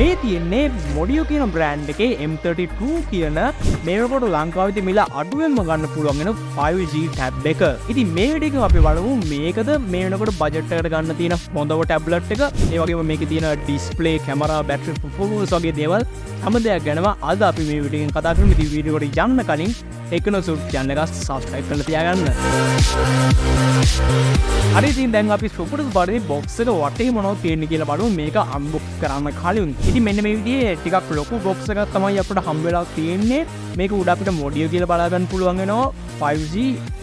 මේ තියෙන්නේ මොඩියෝ කියන බ්‍රෑන්ඩ් එකේ M32 කියන මේකට ලංකාවේ මිල අඩුවෙන්ම ගන්න පුළුවන් වෙන 5G ටැබ් එක. ඉතින් මේ වීඩියෝ එකෙන් අපි බලමු මේකද මේ වෙනකොට බජට් එකට ගන්න තියෙන හොඳම ටැබ්ලට් එක. ඒ වගේම මේකේ තියෙන ඩිස්ප්ලේ, කැමරා, බැටරි පර්ෆෝමන්ස් වගේ දේවල් හැම දෙයක් ගැනම අද අපි මේ වීඩියෝ එකෙන් කතා කරමු. ඉතින් වීඩියෝ එකට යන්න කලින් එකනොසුට් channel එක subscribe කරලා තියාගන්න. හරි ඉතින් දැන් අපි සුපුරුදු පරිදි box එක වටේ මොනවද තියෙන්නේ කියලා බලමු මේක unbox කරන්න කලින්. ඉතින් මෙන්න මේ විදිහේ ටිකක් ලොකු box එකක් තමයි අපිට හම්බ වෙලා තියෙන්නේ. මේක උඩ අපිට මොඩියෝ කියලා බලා ගන්න පුළුවන් වෙනවා. 5G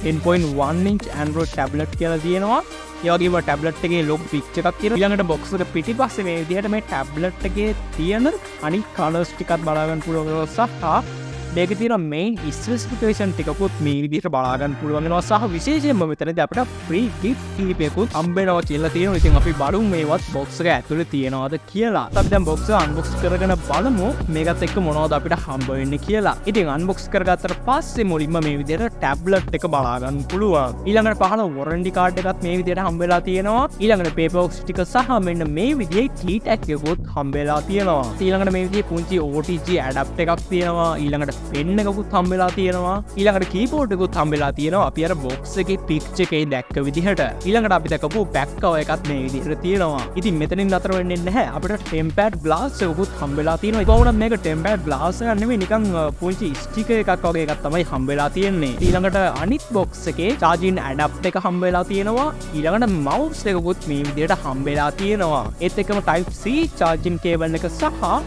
10.1 inch Android tablet කියලා තියෙනවා. ඒ වගේම tablet එකේ log picture එකක් තියෙනවා. ඊළඟට box එක පිටිපස්සේ මේ විදිහට මේ tablet එකේ තියෙන අනිත් colors ටිකක් බලා ගන්න පුළුවන් වෙනවා සහ මේක තියෙන main specification ටිකකුත් මේ විදිහට බලා ගන්න පුළුවන් වෙනවා සහ විශේෂයෙන්ම මෙතනදී අපිට free gift කීපයකුත් හම්බ වෙනවා කියලා තියෙනවා. ඉතින් අපි බලමු මේවත් box එක ඇතුලේ තියෙනවද කියලා. අපි දැන් box එක unbox කරගෙන බලමු මේකත් එක්ක මොනවද අපිට හම්බ වෙන්නේ කියලා. ඉතින් unbox කරගත්තට පස්සේ මුලින්ම මේ විදිහට tablet එක බලා ගන්න පුළුවන්. ඊළඟට පහළ warranty card එකත් මේ විදිහට හම්බ වෙලා තියෙනවා. ඊළඟට paper box ටික සහ මෙන්න මේ විදිහේ key tag එකකුත් හම්බ වෙලා තියෙනවා. ඊළඟට මේ විදිහේ පුංචි OTG adapter එකක් තියෙනවා. ඊළඟට පෙන්න එකකුත් හම්බෙලා තියෙනවා. ඊළඟට කීබෝඩ් එකකුත් හම්බෙලා තියෙනවා. අපි අර බොක්ස් එකේ පික්චර් එකේ දැක්ක විදිහට. ඊළඟට අපි දැකපු බෑක් කවර් එකත් මේ විදිහට තියෙනවා. ඉතින් මෙතනින් නතර වෙන්නේ නැහැ. අපිට ටෙම්පර්ඩ් ග්ලාස් එකකුත් හම්බෙලා තියෙනවා. ඒක වුණත් මේක ටෙම්පර්ඩ් ග්ලාස් එකක් නෙමෙයි නිකන් පුංචි ස්ටිකර් එකක් වගේ එකක් තමයි හම්බෙලා තියෙන්නේ. ඊළඟට අනිත් බොක්ස් එකේ charging adapter එක හම්බෙලා තියෙනවා. ඊළඟට mouse එකකුත් මේ විදිහට හම්බෙලා තියෙනවා. ඒත් එක්කම type C charging cable එක සහ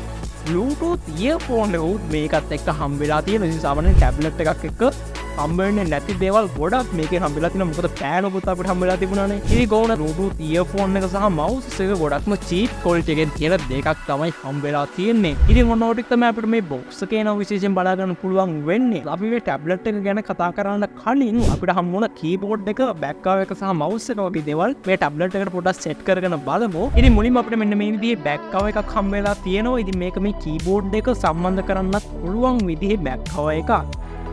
Bluetooth earphone එකත් මේකත් එක්ක හම්බෙලා තියෙන. ඉතින් සාමාන්‍යයෙන් ටැබ්ලට් එකක් එක්ක හම්බෙන්නේ නැති දේවල් ගොඩක් මේකේ හම්බෙලා තියෙනවා. මොකද පෑනකුත් අපිට හම්බෙලා තිබුණානේ. ඉතින් කොහොමද Bluetooth earphone එක සහ mouse එක ගොඩක්ම cheap quality එකෙන් තියෙන දෙකක් තමයි හම්බෙලා තියෙන්නේ. ඉතින් ඔන්න ඔය ටික තමයි අපිට මේ box එකේ නම් විශේෂයෙන් බලා ගන්න පුළුවන් වෙන්නේ. අපි මේ ටැබ්ලට් එක ගැන කතා කරන්න කලින් අපිට හම්බ වුණ keyboard එක, back cover එක සහ mouse එක වගේ දේවල් මේ ටැබ්ලට් එකට පොඩ්ඩක් set කරගෙන බලමු. ඉතින් මුලින්ම අපිට මෙන්න මේ විදිහේ back cover එකක් හම්බෙලා තියෙනවා. ඉතින් මේක මේ keyboard එක සම්බන්ධ කරන්නත් පුළුවන් විදිහේ back cover එකක්.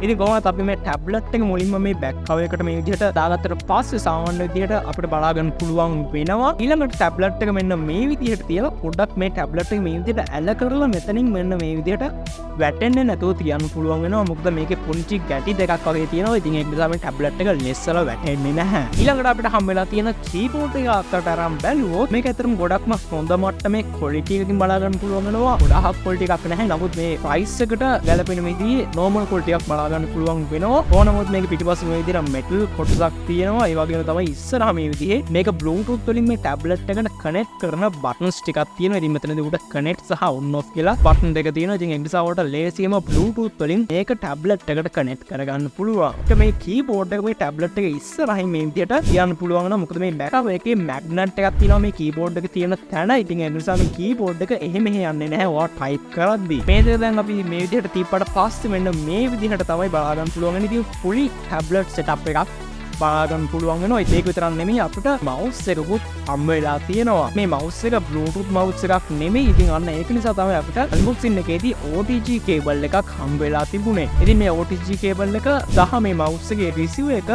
ඉතින් කොහොමද අපි මේ ටැබ්ලට් එක මුලින්ම මේ බෑක් කවර් එකට මේ විදිහට දාගත්තට පස්සේ සාමාන්‍ය විදිහට අපිට බලා ගන්න පුළුවන් වෙනවා. ඊළඟට ටැබ්ලට් එක මෙන්න මේ විදිහට තියලා පොඩ්ඩක් මේ ටැබ්ලට් එක මේ විදිහට ඇල කරලා මෙතනින් මෙන්න මේ විදිහට වැටෙන්නේ නැතුව තියන්න පුළුවන් වෙනවා. මොකද මේකේ පුංචි ගැටි දෙකක් වගේ තියෙනවා. ඉතින් ඒක නිසා මේ ටැබ්ලට් එක lessලා වැටෙන්නේ නැහැ. ඊළඟට අපිට හම් වෙලා තියෙන කීබෝඩ් එක අතට අරන් බැලුවොත් මේක ඇත්තටම ගොඩක්ම හොඳ මට්ටමේ quality එකකින් බලා ගන්න පුළුවන් වෙනවා. ගොඩාක් quality එකක් නැහැ. නමුත් මේ price එකට ගැලපෙන විදිහේ normal quality එකක් බලා ගන්න පුළුවන් වෙනවා. ඕනමුත් මේක පිටිපස්සේ මේ විදිහට මෙටල් කොටසක් තියෙනවා. ඒ වගේම තමයි ඉස්සරහා මේ විදිහේ මේක Bluetooth වලින් මේ ටැබ්ලට් එකට කනෙක්ට් කරන බටන්ස් ටිකක් තියෙනවා. ඉතින් මෙතනදී උඩ කනෙක්ට් සහ on off කියලා බටන් දෙක තියෙනවා. ඉතින් ඒ නිසා ඔයාලට ලේසියෙන්ම Bluetooth වලින් මේක ටැබ්ලට් එකට කනෙක්ට් කරගන්න පුළුවන්. ඒක මේ කීබෝඩ් එක මේ ටැබ්ලට් එක ඉස්සරහින් මේ විදිහට තියන්න පුළුවන් නම් මොකද මේ බෑක් කවර් එකේ මැග්නට් එකක් තියෙනවා මේ කීබෝඩ් එක තියෙන තැන. ඉතින් ඒ නිසා මේ කීබෝඩ් එක එහෙම යන්නේ නැහැ. ඔයා ටයිප් කරද්දී. මේ දේ දැන් අපි මේ විදිහට තියපට පස්සේ මෙන්න මේ විදිහට තමයි බලා ගන්න පුළුවන්. ඉතින් fully tablet setup එකක් බලා ගන්න පුළුවන් වෙනවා. ඒක විතරක් නෙමෙයි අපිට mouse එකකුත් හම්බ වෙලා තියෙනවා. මේ mouse එක Bluetooth mouse එකක් නෙමෙයි. ඉතින් අන්න ඒක නිසා තමයි අපිට unboxing එකේදී OTG cable එකක් හම්බ වෙලා තිබුණේ. ඉතින් මේ OTG cable එක සහ මේ mouse එකේ receiver එක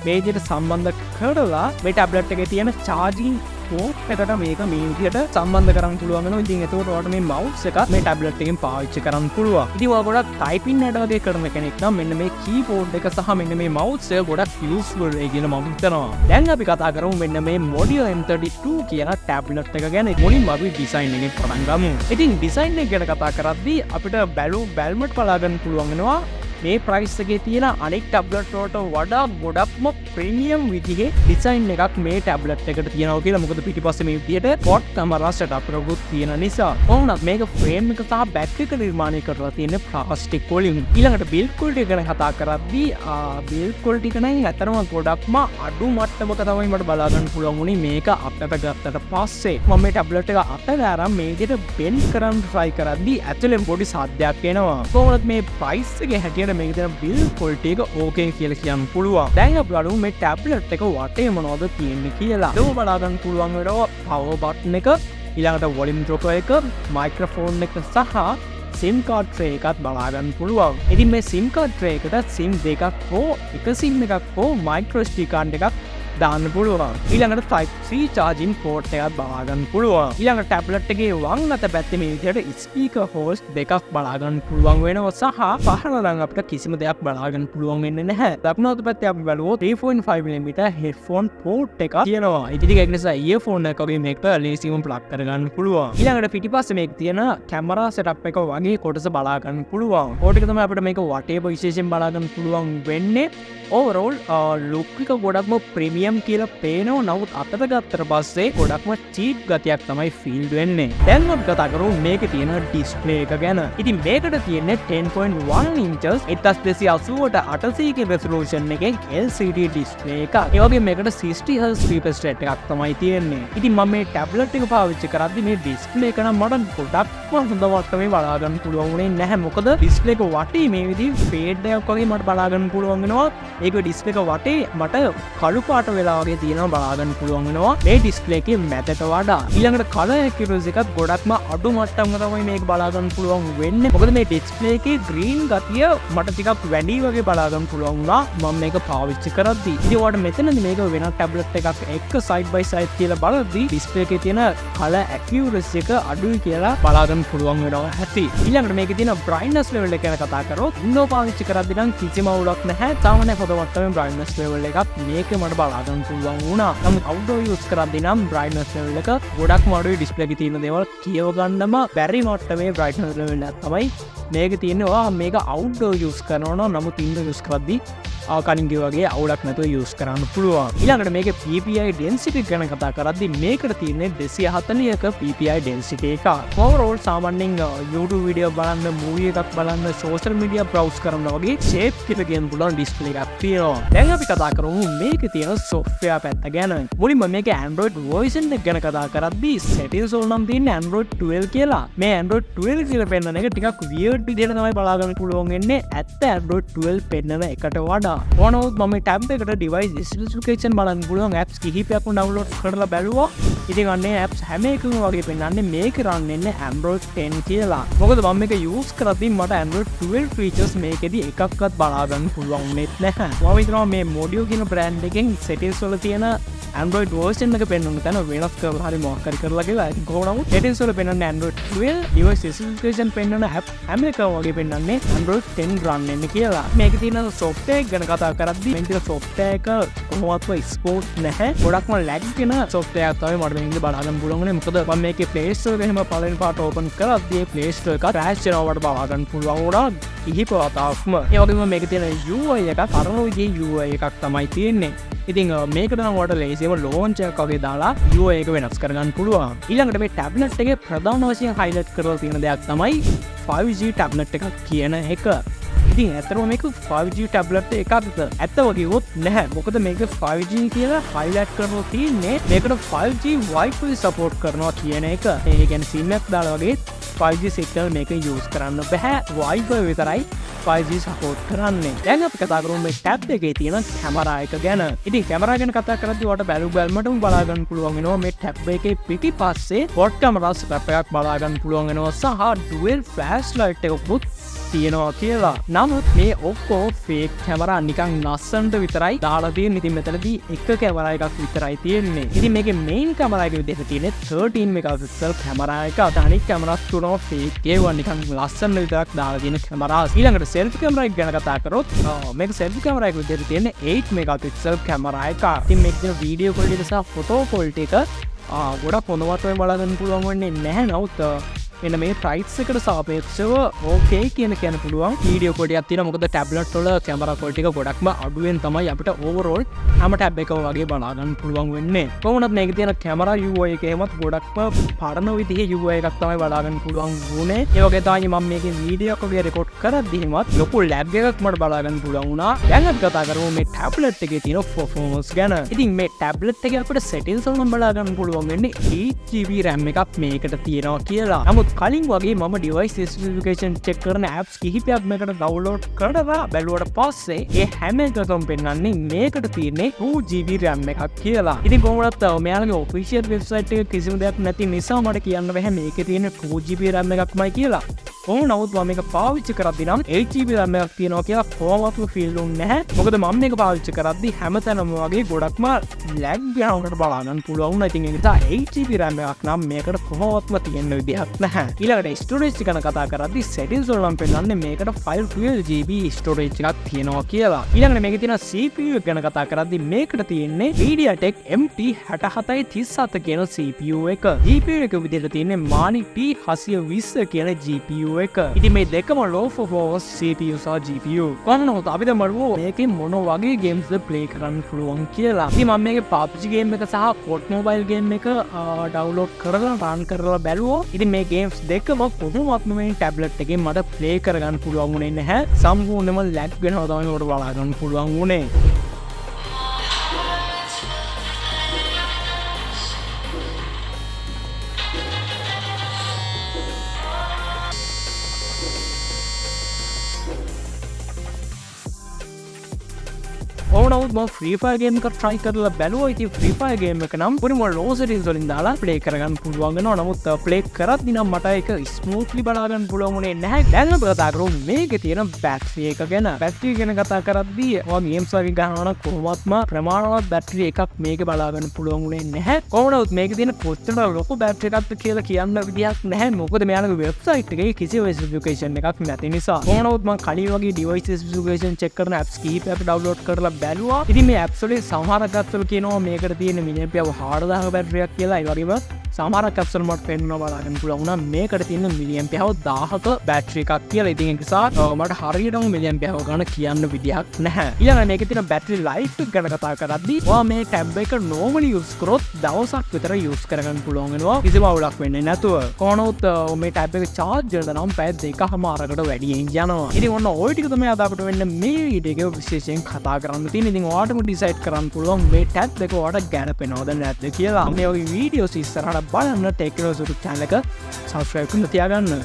මේ විදිහට සම්බන්ධ කරලා මේ tablet එකේ තියෙන charging port එකට මේක මේ විදිහට සම්බන්ධ කරන්න පුළුවන් වෙනවා. ඉතින් එතකොට ඔයාලට මේ mouse එක මේ tablet එකෙන් පාවිච්චි කරන්න පුළුවන්. ඉතින් ඔයා ගොඩක් typing වැඩ වගේ කරන කෙනෙක් නම් මෙන්න මේ keyboard එක සහ මෙන්න මේ mouse එක ගොඩක් useful වෙයි කියලා මම හිතනවා. දැන් අපි කතා කරමු මෙන්න මේ Modio M32 කියන tablet එක ගැන. මුලින්ම අපි design එකෙන් පටන් ගමු. ඉතින් design එක ගැන කතා කරද්දී අපිට බැලුමට බලා ගන්න පුළුවන් වෙනවා මේ ප්‍රයිස් එකේ තියෙන අනෙක් ටැබ්ලට් වලට වඩා ගොඩක්ම ප්‍රීමියම් විදිහේ ඩිසයින් එකක් මේ ටැබ්ලට් එකට තියෙනවා කියලා. මොකද පිටිපස්සේ මේ විදිහට quad camera setup එකකුත් තියෙන නිසා. කොහොමද මේක ෆ්‍රේම් එක සහ බෑක් එක නිර්මාණය කරලා තියෙන්නේ ප්ලාස්ටික් වලින්. ඊළඟට බිල්ඩ් ක්වොලිටි ගැන කතා කරද්දී බිල්ඩ් ක්වොලිටි එක නම් ඇත්තටම ගොඩක්ම අඩු මට්ටමක තමයි මට බලා ගන්න පුළුවන් වුණේ මේක අතට ගත්තට පස්සේ. මම මේ ටැබ්ලට් එක අතට අරන් මේ විදිහට බෙන්ඩ් කරන් try කරද්දී ඇතුලෙන් පොඩි සාද්දයක් එනවා. කොහොමද මේ ප්‍රයිස් එකේ හැටියට මේක දෙන බිල්ඩ් ක්වොලිටි එක ඕකේ කියලා කියන්න පුළුවන්. දැන් අපි බලමු මේ ටැබ්ලට් එක වටේ මොනවද තියෙන්නේ කියලා. ඒක බලා ගන්න පුළුවන් වෙනවා power button එක, ඊළඟට volume dropper එක, microphone එක සහ SIM card tray එකත් බලා ගන්න පුළුවන්. ඉතින් මේ SIM card tray එකට SIM දෙකක් හෝ එක SIM එකක් හෝ micro SD card එකක් දාන්න පුළුවන්. ඊළඟට Type-C charging port එකක් බලා ගන්න පුළුවන්. ඊළඟට ටැබ්ලට් එකේ වම් අත පැත්තේ මේ විදිහට ස්පීකර් හෝස් දෙකක් බලා ගන්න පුළුවන් වෙනවා සහ පහළ නම් අපිට කිසිම දෙයක් බලා ගන්න පුළුවන් වෙන්නේ නැහැ. දකුණු අත පැත්තේ අපි බලුවොත් 3.5mm headphone port එකක් තියෙනවා. ඉතින් ඒක නිසා earphone එකක වගේ මේක ලේසියෙන් ප්ලග් කරගන්න පුළුවන්. ඊළඟට පිටිපස්සේ මේක තියෙන කැමරා setup එක වගේ කොටස බලා ගන්න පුළුවන්. පෝට් එක තමයි අපිට මේක වටේ විශේෂයෙන් බලා ගන්න පුළුවන් වෙන්නේ. overall look එක ගොඩක්ම ප්‍රීමියම් කියලා පේනවා. නමුත් අතට ගත්තට පස්සේ ගොඩක්ම cheap ගතියක් තමයි feel වෙන්නේ. දැන් අපි කතා කරමු මේකේ තියෙන display එක ගැන. ඉතින් මේකට තියෙන්නේ 10.1 inches 1280ට 800 resolution එකෙන් LCD display එකක්. ඒ වගේම මේකට 60 Hz refresh rate එකක් තමයි තියෙන්නේ. ඉතින් මම මේ ටැබ්ලට් එක පාවිච්චි කරද්දි මේ display එක නම් මට ගොඩක්ම හොඳ මට්ටමේ බලා ගන්න පුළුවන් වුණේ නැහැ. මොකද display එක වටේ මේ විදිහේ fade එකක් වගේ මට බලා ගන්න පුළුවන් වෙනවා. ඒක ඩිස්ප්ලේ එක වටේ මට කළු පාට වෙලා වගේ තියෙනවා බලා ගන්න පුළුවන් වෙනවා මේ ඩිස්ප්ලේ එකේ මැදට වඩා. ඊළඟට කලර් ඇකියුරසි එකත් ගොඩක්ම අඩු මට්ටමක තමයි මේක බලා ගන්න පුළුවන් වෙන්නේ. මොකද මේ ඩිස්ප්ලේ එකේ ග්‍රීන් ගතිය මට ටිකක් වැඩි වගේ බලා ගන්න පුළුවන් වුණා මම මේක පාවිච්චි කරද්දී. ඉතින් ඔයාලට මෙතනදී මේක වෙනත් ටැබ්ලට් එකක් එක්ක side by side කියලා බලද්දී ඩිස්ප්ලේ එකේ තියෙන කලර් ඇකියුරසි එක අඩුයි කියලා බලා ගන්න පුළුවන් වෙනවා ඇති. ඊළඟට මේකේ තියෙන brightness level එක ගැන කතා කරොත් Windows පාවිච්චි කරද්දී නම් කිසිම අවුලක් නැහැ. සාමාන්‍ය මට්ටමේ brightness level එකක් මේක මට බලා ගන්න පුළුවන් වුණා. නමුත් outdoor use කරද්දී නම් brightness level එක ගොඩක්ම අඩුයි. display එකේ තියෙන දේවල් කියව ගන්නම බැරි මට්ටමේ brightness level එකක් තමයි මේක තියෙන්නේ. ඔයා මේක outdoor use කරනවා නම් නමුත් indoor use කරද්දී කලින් වගේ අවුලක් නැතුව use කරන්න පුළුවන්. ඊළඟට මේකේ PPI density ගැන කතා කරද්දී මේකට තියෙන්නේ 240ක PPI density එක. overall සාමාන්‍යයෙන් YouTube video බලන්න, movie එකක් බලන්න, social media browse කරනවා වගේ shape එකකින් පුළුවන් display එකක් තියෙනවා. දැන් අපි කතා කරමු මේකේ තියෙන software පැත්ත ගැන. මුලින්ම මේකේ Android version එක ගැන කතා කරද්දී settings වල නම් තියෙන්නේ Android 12 කියලා. මේ Android 12 කියලා පෙන්නන එක ටිකක් weird විදිහට තමයි බලා ගන්න පුළුවන් වෙන්නේ. ඇත්ත Android 12 පෙන්නන එකට වඩා. ඕනොත් මම ටැබ් එකට device specification බලන්න පුළුවන් apps කිහිපයක්ම download කරලා බැලුවා. ඉතින් අන්නේ apps හැම එකම වගේ පෙන්නන්නේ මේක run වෙන්නේ Android 10 කියලා. මොකද මම මේක use කරද්දී මට Android 12 features මේකෙදි එකක්වත් බලා ගන්න පුළුවන් වුණේ නැහැ. මම හිතනවා මේ Modio කියන brand එකෙන් settings වල තියෙන Android version එක පෙන්වන්න තැන වෙනස් කරලා හරි මොකක් හරි කරලා කියලා. කොහොම නමුත් settings වල පෙන්වන්නේ Android 12 device specification පෙන්වන app හැම එකම වගේ පෙන්වන්නේ Android 10 run වෙන්නේ කියලා. මේකේ තියෙන software එක ගැන කතා කරද්දී මේක තියෙන software එක කොහොමවත් export නැහැ. ගොඩක්ම lag වෙන software එකක් තමයි මට මේකෙන් බලා ගන්න පුළුවන් වුණේ. මොකද මම මේකේ Play Store එක එහෙම පළවෙනි පාට open කරද්දී Play Store එක crash වෙනවා වඩ බලා ගන්න පුළුවන් වුණා. කිහිප වතාවක්ම. ඒ වගේම මේකේ තියෙන UI එක තරණ විදිහේ UI එකක් තමයි තියෙන්නේ. ඉතින් මේකට නම් ඔයාලට ලේසියම launch එකක් වගේ දාලා UI එක වෙනස් කරගන්න පුළුවන්. ඊළඟට මේ ටැබ්ලට් එකේ ප්‍රධාන වශයෙන් highlight කරලා තියෙන දෙයක් තමයි 5G ටැබ්ලට් එකක් කියන එක. ඉතින් ඇත්තටම මේක 5G ටැබ්ලට් එකක්ද? ඇත්තම කිව්වොත් නැහැ. මොකද මේක 5G කියලා highlight කරලා තියෙන්නේ මේකට 5G Wi-Fi support කරනවා කියන එක. ඒ කියන්නේ SIM එකක් දාලා වගේ 5G signal මේක use කරන්න බෑ. Wi-Fi විතරයි 5G support කරන්නේ. දැන් අපි කතා කරමු මේ ටැබ් එකේ තියෙන කැමරා එක ගැන. ඉතින් කැමරා ගැන කතා කරද්දී ඔයාලට බැලුමටම බලා ගන්න පුළුවන් වෙනවා මේ ටැබ් එකේ පිටිපස්සේ quad camera setup එකක් බලා ගන්න පුළුවන් වෙනවා සහ dual flashlight එකකුත් තියෙනවා කියලා. නමුත් මේ ඔක්කොම fake කැමරා නිකන් ලස්සනට විතරයි දාලා තියෙන්නේ. ඉතින් මෙතනදී එක කැමරා එකක් විතරයි තියෙන්නේ. ඉතින් මේකේ main කැමරා එක විදිහට තියෙන්නේ 13 megapixel කැමරා එක. අනිත් කැමරාස් තුනම fake ඒවා නිකන් ලස්සන විතරක් දාලා තියෙන කැමරා. ඊළඟට selfie කැමරා එක ගැන කතා කරොත් මේක selfie කැමරා එක විදිහට තියෙන්නේ 8 megapixel කැමරා එක. ඉතින් මේකේ තියෙන video quality සහ photo quality එක ගොඩක් හොඳ මට්ටමේ බලා ගන්න පුළුවන් වෙන්නේ නැහැ. නමුත් එන්න මේ ප්‍රයිස් එකට සාපේක්ෂව ඕකේ කියන පුළුවන් වීඩියෝ කොටියක් තියෙනවා. මොකද ටැබ්ලට් වල කැමරා ක්වොලිටි එක ගොඩක්ම අඩුවෙන් තමයි අපිට ඕවරෝල් හැම ටැබ් එකම වගේ බලා ගන්න පුළුවන් වෙන්නේ. කොහොමද මේකේ තියෙන කැමරා UI එකේමත් ගොඩක්ම පරණ විදිහේ UI එකක් තමයි බලා ගන්න පුළුවන් වුණේ. ඒ වගේ තමයි මම මේකේ වීඩියෝ එකක් වගේ රෙකෝඩ් කරද්දිමත් ලොකු ලැබ් එකක් මට බලා ගන්න පුළුවන් වුණා. දැන් අපි කතා කරමු මේ ටැබ්ලට් එකේ තියෙන performance ගැන. ඉතින් මේ ටැබ්ලට් එකේ අපිට settings වලින් බලා ගන්න පුළුවන් වෙන්නේ 8GB RAM එකක් මේකට තියෙනවා කියලා. නමුත් කලින් වගේ මම device specification check කරන apps කිහිපයක් මේකට download කරලා බැලුවට පස්සේ ඒ හැම එකකම පෙන්වන්නේ මේකට තියෙන්නේ 2GB RAM එකක් කියලා. ඉතින් කොහොමවත් මෙයාලගේ official website එකේ කිසිම දෙයක් නැති නිසා මට කියන්න බැහැ මේකේ තියෙන 2GB RAM එකක්මයි කියලා. නමුත් මම මේක පාවිච්චි කරද්දී නම් 8GB RAM එකක් තියෙනවා කියලා කොහොමවත් ෆීල් වුන්නේ නැහැ. මොකද මම මේක පාවිච්චි කරද්දී හැමතැනම වගේ ගොඩක්ම ලැග් යනකට බලන්න පුළුවන් වුණා. ඉතින් ඒ නිසා 8GB RAM එකක් නම් මේකට කොහොමවත්ම තියෙන්න විදිහක් නැහැ. ඊළඟට storage ගැන කතා කරද්දී settings වල නම් පෙන්නන්නේ මේකට 512GB storage එකක් තියෙනවා කියලා. ඊළඟට මේකේ තියෙන CPU ගැන කතා කරද්දී මේකට තියෙන්නේ MediaTek MT6737 කියන CPU එක. GPU එක විදිහට තියෙන්නේ Mali P820 කියන GPU එක. ඉතින් මේ දෙකම low performance CPU සහ GPU. කොහොමද අපි දැන් බලමු මේකේ මොන වගේ games ද play කරන්න පුළුවන් කියලා. ඉතින් මම මේකේ PUBG game එක සහ COD Mobile game එක download කරලා run කරලා බැලුවා. ඉතින් මේ games දෙකම කොහොමවත් මේ tablet එකෙන් මට play කරගන්න පුළුවන් වුණේ නැහැ. සම්පූර්ණයෙන්ම lag වෙනවා තමයි මට බලා ගන්න පුළුවන් වුණේ. නමුත් මම Free Fire game එක try කරලා බැලුවා. ඉතින් Free Fire game එක නම් පුරිම low settings වලින් දාලා play කරගන්න පුළුවන් වෙනවා. නමුත් play කරද්දී නම් මට ඒක smoothly බලා ගන්න පුළුවන් වුණේ නැහැ. දැන් අපි කතා කරමු මේකේ තියෙන battery එක ගැන. battery ගැන කතා කරද්දී ඔය games වගේ ගන්නවා නම් කොහොමත්ම ප්‍රමාණවත් battery එකක් මේකේ බලා ගන්න පුළුවන් වුණේ නැහැ. කොහොමද මේකේ තියෙන කොච්චර ලොකු battery එකක්ද කියලා කියන්න විදියක් නැහැ. මොකද මෙයාලගේ website එකේ කිසිම specification එකක් නැති නිසා. කොහොමද මම කලින් වගේ device specification check කරන apps කීපයක් download කරලා බැලුවා. ඉතින් මේ apps වලින් සමහරක් අත්වල කියනවා මේකට තියෙන මිලියම්පියර් 4000 බැටරියක් කියලා. ඒ වගේම සමහරක් apps වල මට පෙන්වනවා බලන්න පුළුවන් වුණා මේකට තියෙන මිලියම්පියර් 1000ක බැටරි එකක් කියලා. ඉතින් ඒ නිසා මට හරියටම මිලියම්පියර් ගන්න කියන්න විදියක් නැහැ. ඊළඟට මේකේ තියෙන බැටරි ලයිෆ් එක ගැන කතා කරද්දී ඔයා මේ tab එක normally use කරොත් දවසක් විතර use කරගන්න පුළුවන් වෙනවා. කිසිම අවුලක් වෙන්නේ නැතුව. කොහොමද මේ tab එක charge වෙනද නම් පැය 2කමාරකට වැඩියෙන් යනවා. ඉතින් ඔන්න ওই ටික තමයි අද අපිට වෙන්න මේ වීඩියෝ එකේ විශේෂයෙන් කතා කරන්න තියෙන්නේ. ඉතින් ඔයාටම decide කරන්න පුළුවන් මේ tab එක ඔයාලට ගැලපෙනවද නැද්ද කියලා. මේ වගේ වීඩියෝස් ඉස්සරහට බලන්න Technology channel එක subscribe කරලා තියාගන්න.